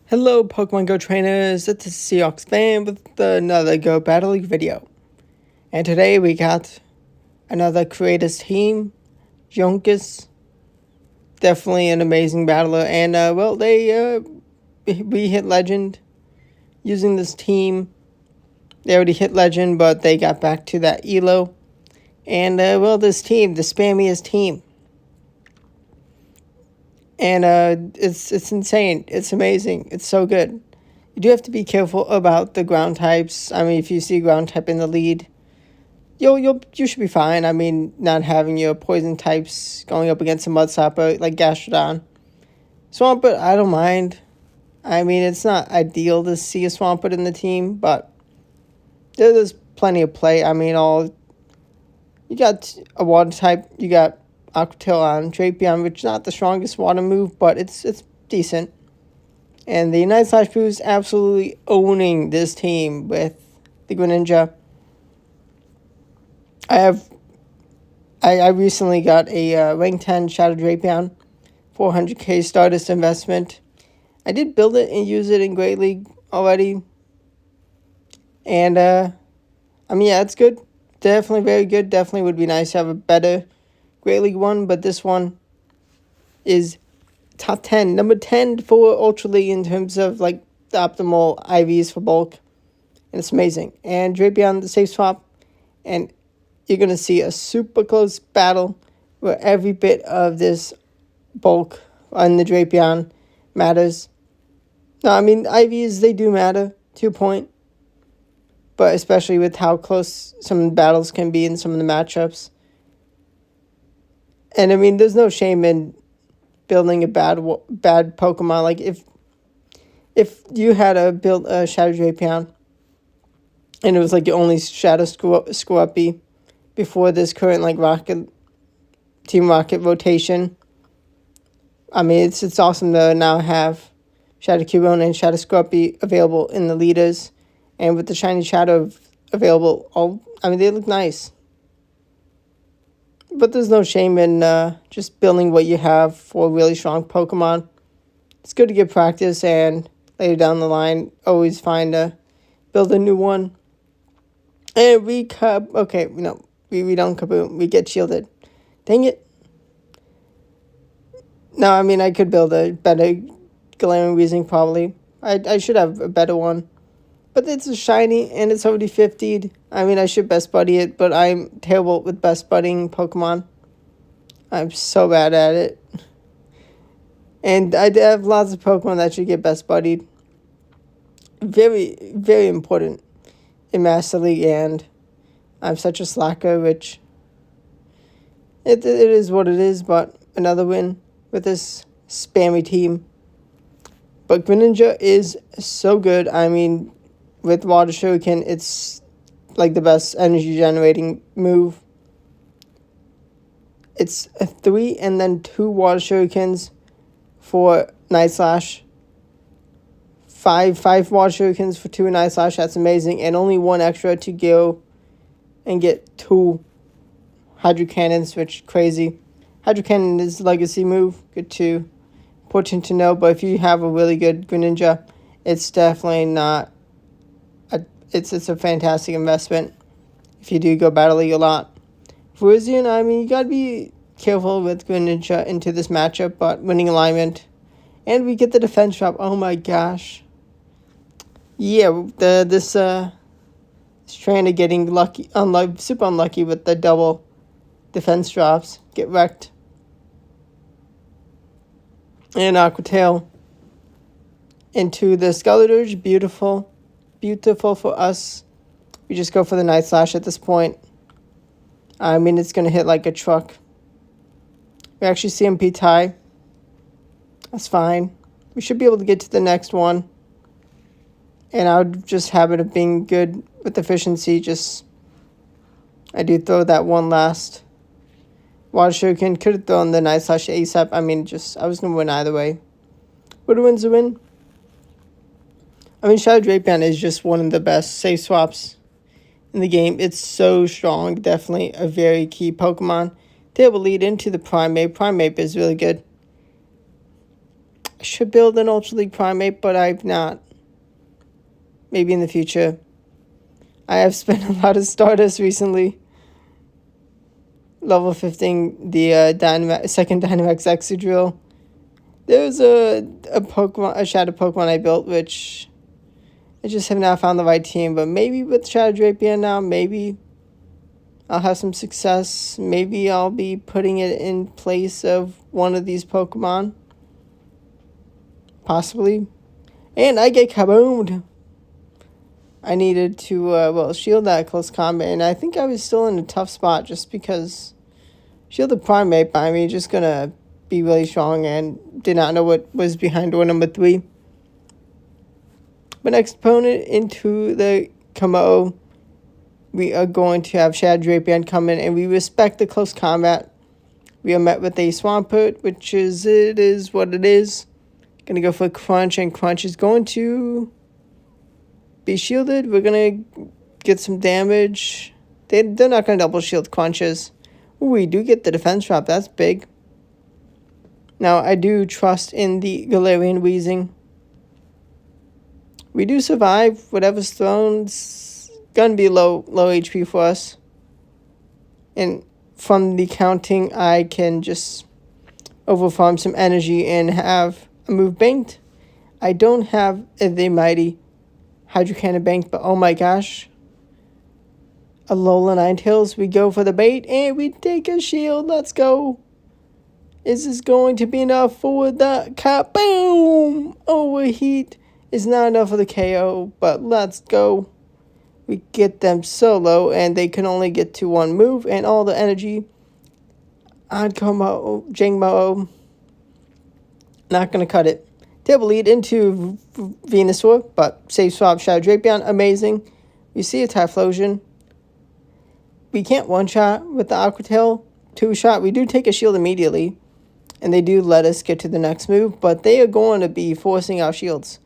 Hello, Pokemon Go trainers. It's Seahawks fan with another Go Battle League video. And today we got another Creators team, Junkus. Definitely an amazing battler. And, we hit Legend using this team. They already hit Legend, but they got back to that Elo. And, this team, the spammiest team. And it's insane. It's amazing. It's so good. You do have to be careful about the ground types. I mean, if you see ground type in the lead, you should be fine. I mean, not having your poison types going up against a Mudslapper like Gastrodon. Swampert, I don't mind. I mean, it's not ideal to see a Swampert in the team, but there's plenty of play. I mean, you got a water type. You got Aqua Tail on Drapion, which is not the strongest water move, but it's decent. And the Night Slash Boo is absolutely owning this team with the Greninja. I recently got a rank 10 Shadow Drapion, 400k Stardust investment. I did build it and use it in Great League already. And, I mean, yeah, it's good. Definitely very good. Definitely would be nice to have a better Great League one, but this one is top 10. Number 10 for Ultra League in terms of, like, the optimal IVs for bulk. And it's amazing. And Drapion, the safe swap. And you're going to see a super close battle where every bit of this bulk on the Drapion matters. No, I mean, IVs, they do matter, to a point. But especially with how close some of the battles can be in some of the matchups. And, I mean, there's no shame in building a bad Pokemon. Like, if you had to build a Shadow Drapion, and it was, like, your only Shadow Scorpy before this current, like, Team Rocket rotation, I mean, it's awesome to now have Shadow Cubone and Shadow Scorpy available in the leaders. And with the Shiny Shadow available, I mean, they look nice. But there's no shame in just building what you have for a really strong Pokemon. It's good to get practice, and later down the line, always find build a new one. And we don't Kaboom. We get shielded. Dang it. No, I mean, I could build a better Galarian Weezing probably. I should have a better one. But it's a shiny, and it's already 50'd. I mean, I should best buddy it, but I'm terrible with best buddying Pokemon. I'm so bad at it. And I have lots of Pokemon that should get best buddied. Very, very important in Master League, and I'm such a slacker, which it is what it is, but another win with this spammy team. But Greninja is so good. I mean, with Water Shuriken, it's like the best energy generating move. It's a 3 and then 2 Water Shurikens for Night Slash. 5 Water Shurikens for 2 Night Slash. That's amazing. And only 1 extra to go and get 2 Hydro Cannons, which is crazy. Hydro Cannon is a legacy move. Good to important to know. But if you have a really good Greninja, it's definitely not. It's a fantastic investment if you do go Battle League a lot. Virizion, I mean, you gotta be careful with Greninja into this matchup, but winning alignment. And we get the defense drop. Oh my gosh. Yeah, this trainer getting super unlucky with the double defense drops. Get wrecked. And Aqua Tail into the Skeletorge. Beautiful. Beautiful for us. We just go for the Night Slash at this point. I mean, it's going to hit like a truck. We actually CMP tie. That's fine. We should be able to get to the next one. And I would just habit of being good with efficiency. I do throw that one last Water Shuriken. Could have thrown the Night Slash ASAP. I mean, I was going to win either way. But a win's a win. I mean, Shadow Drapion is just one of the best safe swaps in the game. It's so strong. Definitely a very key Pokemon. They will lead into the Primeape. Primeape is really good. I should build an Ultra League Primate, but I've not. Maybe in the future. I have spent a lot of Stardust recently. Level 15 the second Dynamax Exadrill. There's a Shadow Pokemon I built, which I just have not found the right team. But maybe with Shadow Drapion now, maybe I'll have some success. Maybe I'll be putting it in place of one of these Pokemon. Possibly. And I get kaboomed. I needed to, shield that close combat. And I think I was still in a tough spot just because Shield the Primate by me just gonna be really strong and did not know what was behind door number 3. But next opponent into the Kamo, we are going to have Shadow Drapion come in, and we respect the close combat. We are met with a Swampert, which is what it is. Gonna go for Crunch, and Crunch is going to be shielded. We're gonna get some damage. They're not gonna double shield Crunches. Ooh, we do get the defense drop. That's big. Now, I do trust in the Galarian Weezing. We do survive. Whatever's thrown, it's gonna be low HP for us. And from the counting, I can just overfarm some energy and have a move banked. I don't have the mighty Hydro Cannon banked, but oh my gosh. Alola Ninetales, we go for the bait, and we take a shield. Let's go. Is this going to be enough for the kaboom? Overheat is not enough for the KO, but let's go. We get them solo, and they can only get to one move, and all the energy on Jangmo. Not going to cut it. Table lead into Venusaur, but save swap Shadow Drapion. Amazing. We see a Typhlosion. We can't one-shot with the Aqua Tail. Two-shot. We do take a shield immediately. And they do let us get to the next move. But they are going to be forcing our shields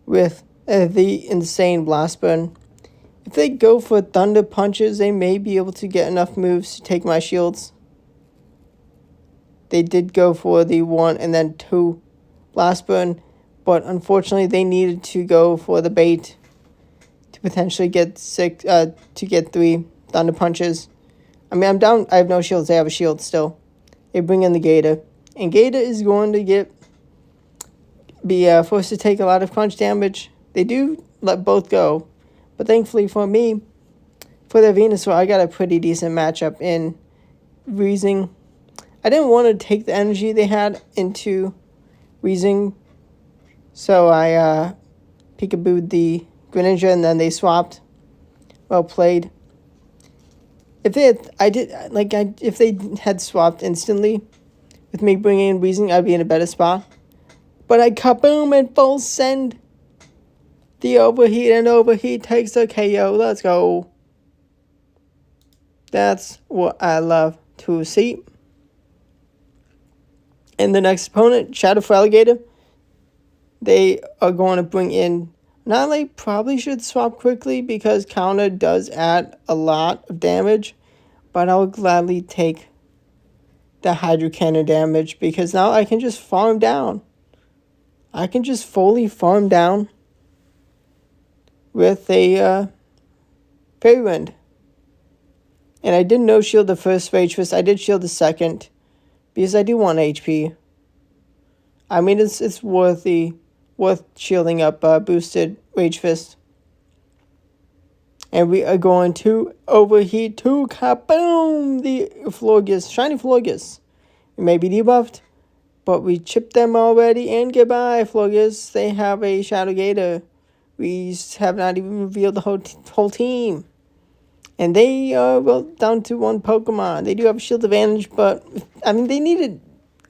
with the insane Blast Burn. If they go for Thunder Punches, they may be able to get enough moves to take my shields. They did go for the 1 and then 2 Blast Burn. But unfortunately, they needed to go for the bait to potentially get 3 Thunder Punches. I mean, I'm down. I have no shields. They have a shield still. They bring in the Gator. And Gator is going to be forced to take a lot of crunch damage. They do let both go. But thankfully for me, for the Venusaur, I got a pretty decent matchup in Weezing. I didn't want to take the energy they had into Weezing. So I peekabooed the Greninja, and then they swapped. Well played. If they had swapped instantly with me bringing in Weezing, I'd be in a better spot. But I kaboom and full send the overheat, and overheat takes the KO. Let's go. That's what I love to see. And the next opponent, Shadow Alligator, they are going to bring in. Nile probably should swap quickly because counter does add a lot of damage. But I will gladly take the Hydro Cannon damage because now I can just farm down. I can just fully farm down with a Fairy Wind. And I didn't no shield the first Rage Fist. I did shield the second because I do want HP. I mean, it's worth shielding up boosted Rage Fist. And we are going to overheat to kaboom the Florges, shiny Florges. We may be debuffed, but we chipped them already. And goodbye, Florges. They have a Shadow Gator. We have not even revealed the whole team. And they are down to 1 Pokemon. They do have a shield advantage, but I mean they needed.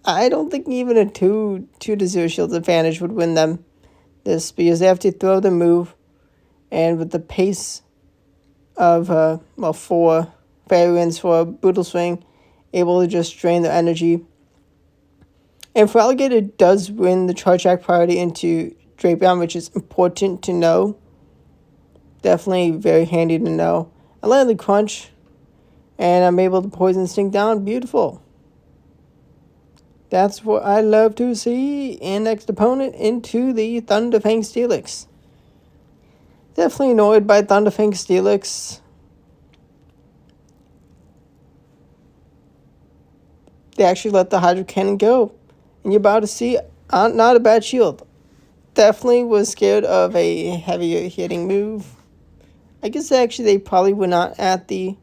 I don't think even a 2-0 shield advantage would win them this because they have to throw the move, and with the pace of 4 Fairy Winds for a Brutal Swing, able to just drain their energy. And for Alligator does win the Charge Act priority into Drapion, which is important to know. Definitely very handy to know. I land the Crunch, and I'm able to Poison Sting down. Beautiful. That's what I love to see. And next opponent into the Thunderfang Steelix. Definitely annoyed by Thunderfang Steelix. They actually let the Hydro Cannon go. And you're about to see not a bad shield. Definitely was scared of a heavier hitting move. I guess actually they probably were not at the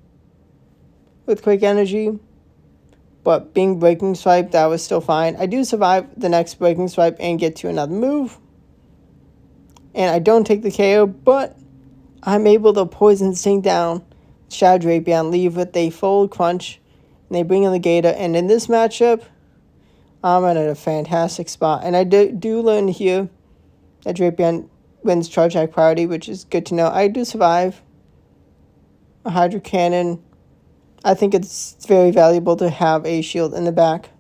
with Quick Energy. But being Breaking Swipe, that was still fine. I do survive the next Breaking Swipe and get to another move. And I don't take the KO, but I'm able to Poison Sting down Shadow Drapion, leave with a full crunch. And they bring in the Gator. And in this matchup, I'm in a fantastic spot. And I do learn here that Drapion wins Charge Attack priority, which is good to know. I do survive a Hydro Cannon. I think it's very valuable to have a shield in the back.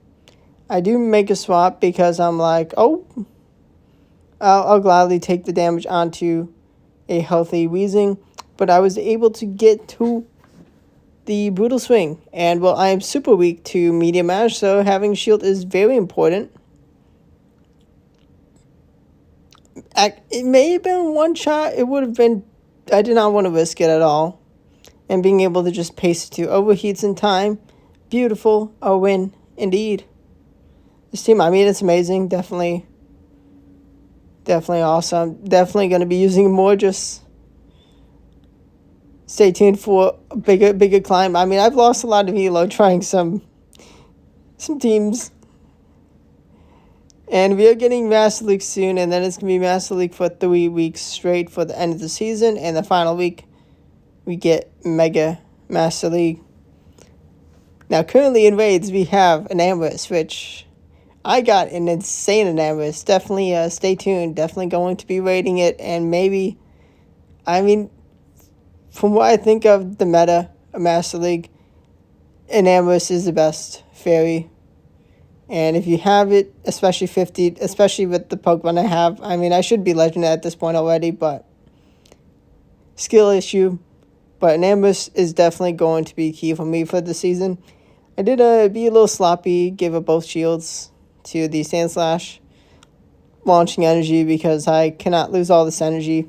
I do make a swap because I'm like, oh, I'll gladly take the damage onto a healthy Weezing. But I was able to get to the Brutal Swing. And, well, I am super weak to Medium Ash, so having shield is very important. It may have been one shot. It would have been... I did not want to risk it at all. And being able to just pace it to overheats in time. Beautiful. A win, indeed. This team, I mean, it's amazing. Definitely awesome. Definitely going to be using more. Just stay tuned for a bigger climb. I mean, I've lost a lot of elo trying some teams. And we are getting Master League soon. And then it's going to be Master League for 3 weeks straight for the end of the season. And the final week, we get Mega Master League. Now, currently in raids, we have an Amberus, which I got an insane Amberus. Definitely stay tuned. Definitely going to be raiding it. And maybe, I mean, from what I think of the meta of Master League, an Amberus is the best fairy. And if you have it, especially 50, especially with the Pokemon I have, I mean, I should be Legend at this point already, but skill issue. But an Amberus is definitely going to be key for me for the season. I did be a little sloppy, give up both shields to the Sandslash, launching energy because I cannot lose all this energy.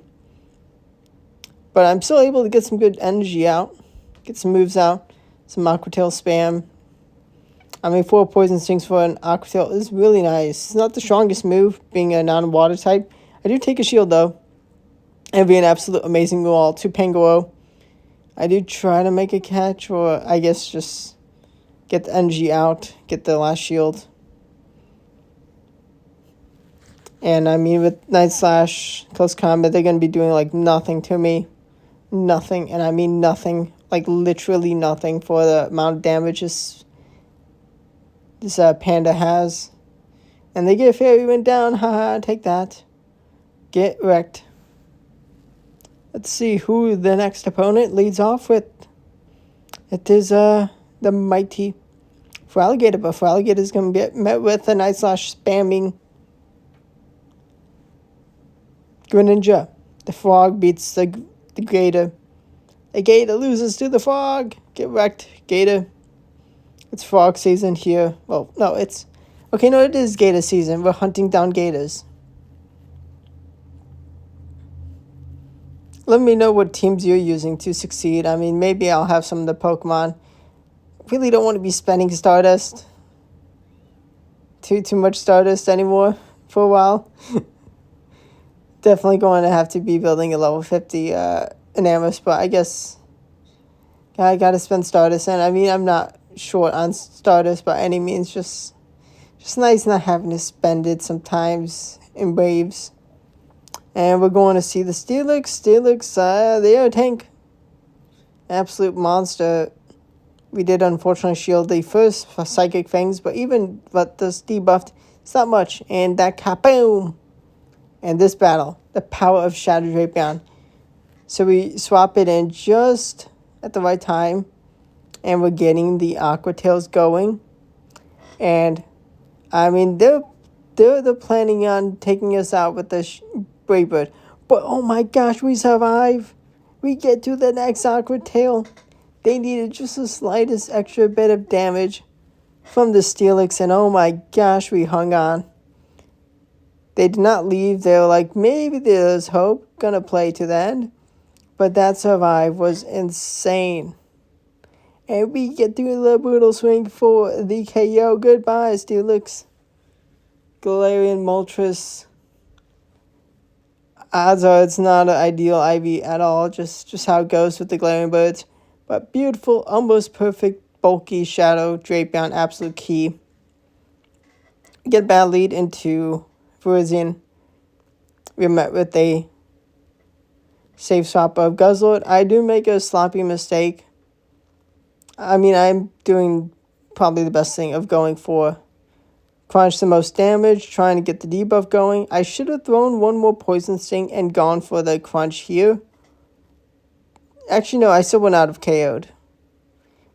But I'm still able to get some good energy out, get some moves out, some Aqua Tail spam. I mean, 4 Poison Stings for an Aqua Tail is really nice. It's not the strongest move, being a non-water type. I do take a shield, though. And be an absolute amazing wall to Pangoro. I do try to make a catch, or I guess just get the energy out, get the last shield. And I mean, with Night Slash, Close Combat, they're going to be doing like nothing to me. Nothing, and I mean nothing, like literally nothing for the amount of damage this Panda has. And they get Fairy Wind down, haha, take that. Get wrecked. Let's see who the next opponent leads off with. It is the mighty Feraligatr, but Feraligatr is going to get met with a Night Slash spamming Greninja. The Frog beats the Gator. The Gator loses to the Frog. Get wrecked, Gator. It's Frog season here. Well, no, it's... Okay, no, it is Gator season. We're hunting down Gators. Let me know what teams you're using to succeed. I mean, maybe I'll have some of the Pokemon. Really don't want to be spending Stardust. Too much Stardust anymore for a while. Definitely going to have to be building a level 50 Enamorus, but I guess I got to spend Stardust. And I mean, I'm not short on Stardust by any means. Just nice not having to spend it sometimes in waves. And we're going to see the Steelix. Steelix, they are a tank. Absolute monster. We did unfortunately shield the first Psychic Fangs, but even but this debuffed, it's not much. And that kaboom! And this battle, the power of Shadow Drapion. So we swap it in just at the right time. And we're getting the Aqua Tails going. And, I mean, they're planning on taking us out with the Brave Bird. But, oh my gosh, we survive. We get to the next Aqua Tail. They needed just the slightest extra bit of damage from the Steelix, and oh my gosh, we hung on. They did not leave. They were like, maybe there's hope. Gonna play to the end. But that survive was insane. And we get through the brutal swing for the KO. Goodbye, Steelix. Galarian Moltres. Odds are it's not an ideal IV at all. Just how it goes with the Galarian birds. But beautiful, almost perfect, bulky Shadow Drapion. Absolute key. Get a bad lead into Virizion. We met with a safe swap of Guzzlord. I do make a sloppy mistake. I mean, I'm doing probably the best thing of going for Crunch the most damage, trying to get the debuff going. I should have thrown one more Poison Sting and gone for the Crunch here. Actually, no, I still went out of KO'd.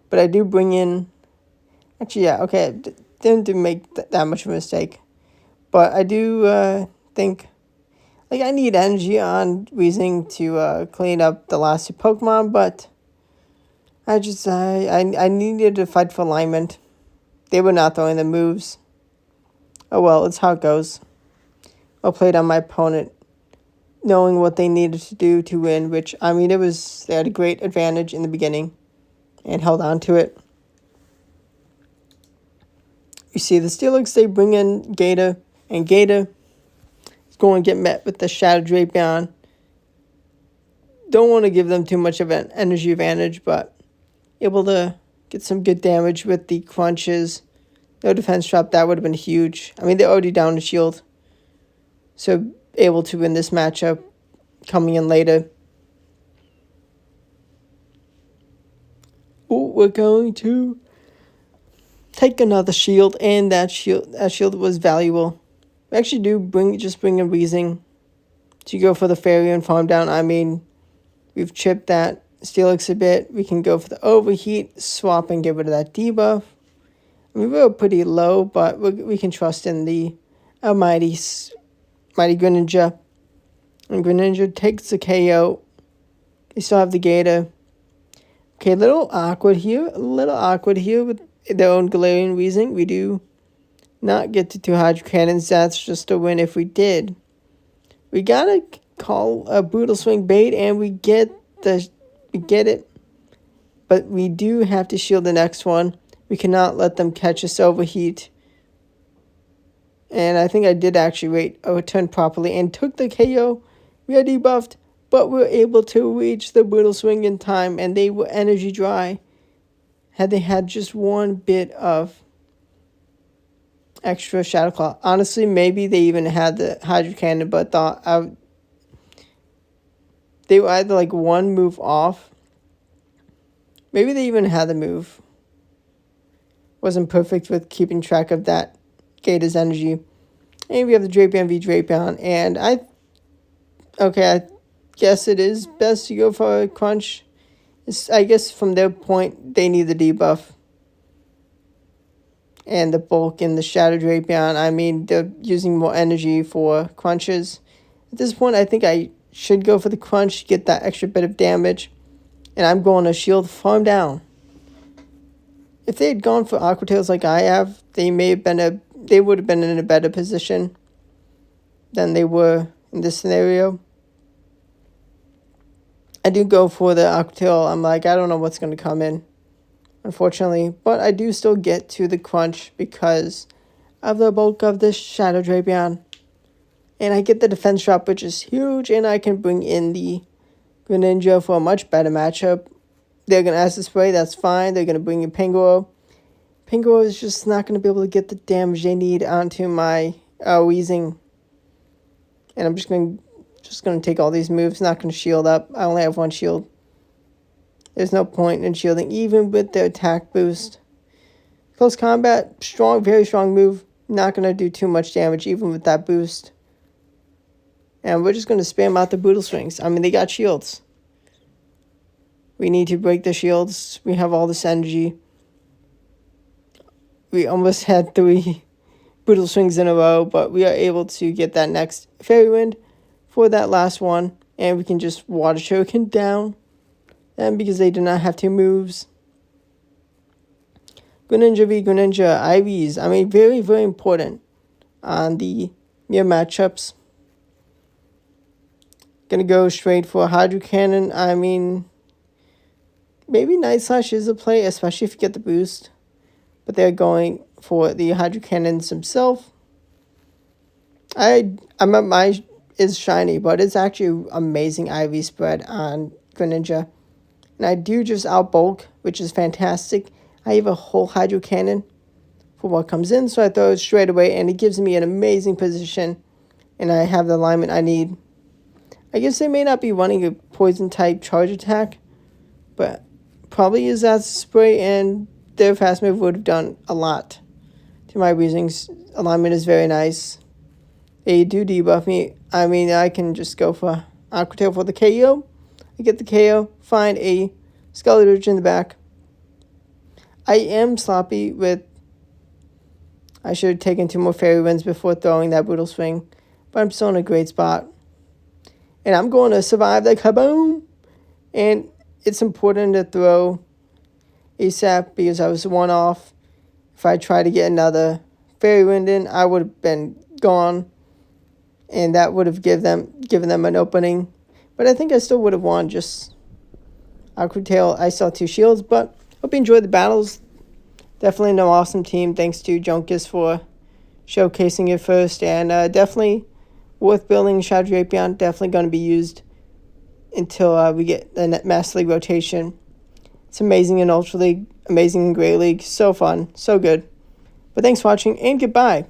But I do bring in... Actually, yeah, okay, didn't make that much of a mistake. But I do think... Like, I need energy on Weezing to clean up the last two Pokemon, but... I needed to fight for alignment. They were not throwing the moves. Oh well, it's how it goes. I played on my opponent, knowing what they needed to do to win, which, I mean, they had a great advantage in the beginning, and held on to it. You see the Steelix, they bring in Gator, and Gator is going to get met with the Shadow Drapion. Don't want to give them too much of an energy advantage, but able to get some good damage with the crunches. No defense drop, that would have been huge. I mean, they're already down to shield. So, able to win this matchup coming in later. Ooh, we're going to take another shield, and that shield was valuable. We actually do bring in Weezing to go for the Fairy and farm down. I mean, we've chipped that Steelix a bit. We can go for the Overheat, swap and get rid of that debuff. I mean, we were pretty low, but we can trust in the mighty Greninja. And Greninja takes the KO. We still have the Gator. Okay, a little awkward here. With their own Galarian Weezing. We do not get to 2 Hydro Cannons. That's just a win if we did. We gotta call a Brutal Swing bait, and we get it. But we do have to shield the next one. We cannot let them catch us Overheat. And I think I did actually wait a turn properly and took the KO. We are debuffed, but we were able to reach the Brutal Swing in time, and they were energy dry. Had they had just one bit of extra Shadow Claw. Honestly, maybe they even had the Hydro Cannon, but they were either like one move off. Maybe they even had the move. Wasn't perfect with keeping track of that Gator's energy. And we have the Drapion v Drapion. And I guess it is best to go for a Crunch. I guess from their point, they need the debuff. And the bulk in the Shadow Drapion. I mean, they're using more energy for Crunches. At this point, I think I should go for the Crunch to get that extra bit of damage. And I'm going to shield farm down. If they had gone for Aqua Tails like I have, they would have been in a better position than they were in this scenario. I do go for the Aqua Tail. I'm like, I don't know what's going to come in, unfortunately. But I do still get to the Crunch because of the bulk of this Shadow Drapion. And I get the defense drop, which is huge, and I can bring in the Greninja for a much better matchup. They're going to Acid Spray, that's fine. They're going to bring in Pangoro. Pangoro is just not going to be able to get the damage they need onto my Weezing. And I'm just going to take all these moves, not going to shield up. I only have one shield. There's no point in shielding, even with the attack boost. Close Combat, strong, very strong move. Not going to do too much damage, even with that boost. And we're just going to spam out the Brutal Swings. I mean, they got shields. We need to break the shields. We have all this energy. We almost had 3 Brutal Swings in a row, but we are able to get that next Fairy Wind for that last one. And we can just Water Shuriken down them because they do not have 2 moves. Greninja v Greninja, IVs. I mean, very, very important on the mirror matchups. Gonna go straight for Hydro Cannon. I mean, maybe Night Slash is a play, especially if you get the boost. But they're going for the Hydro Cannons himself. I'm at my is shiny, but it's actually amazing IV spread on Greninja. And I do just outbulk, which is fantastic. I have a whole Hydro Cannon for what comes in, so I throw it straight away, and it gives me an amazing position, and I have the alignment I need. I guess they may not be running a poison-type charge attack, but probably is that spray, and their fast move would have done a lot. To my reasonings, alignment is very nice. They do debuff me. I mean, I can just go for Aqua Tail for the KO. I get the KO, find a Skeletorch in the back. I am sloppy with... I should have taken 2 more Fairy Winds before throwing that Brutal Swing, but I'm still in a great spot. And I'm going to survive the kaboom! And it's important to throw ASAP because I was 1 off. If I tried to get another Fairy Wind in, I would have been gone. And that would have given them an opening. But I think I still would have won. Just Aqua Tail, I saw 2 shields. But hope you enjoyed the battles. Definitely an awesome team. Thanks to Junkus for showcasing it first. And definitely worth building Shadow Drapion. Definitely going to be used until we get the Master League rotation. It's amazing in Ultra League. Amazing in Great League. So fun. So good. But thanks for watching and goodbye.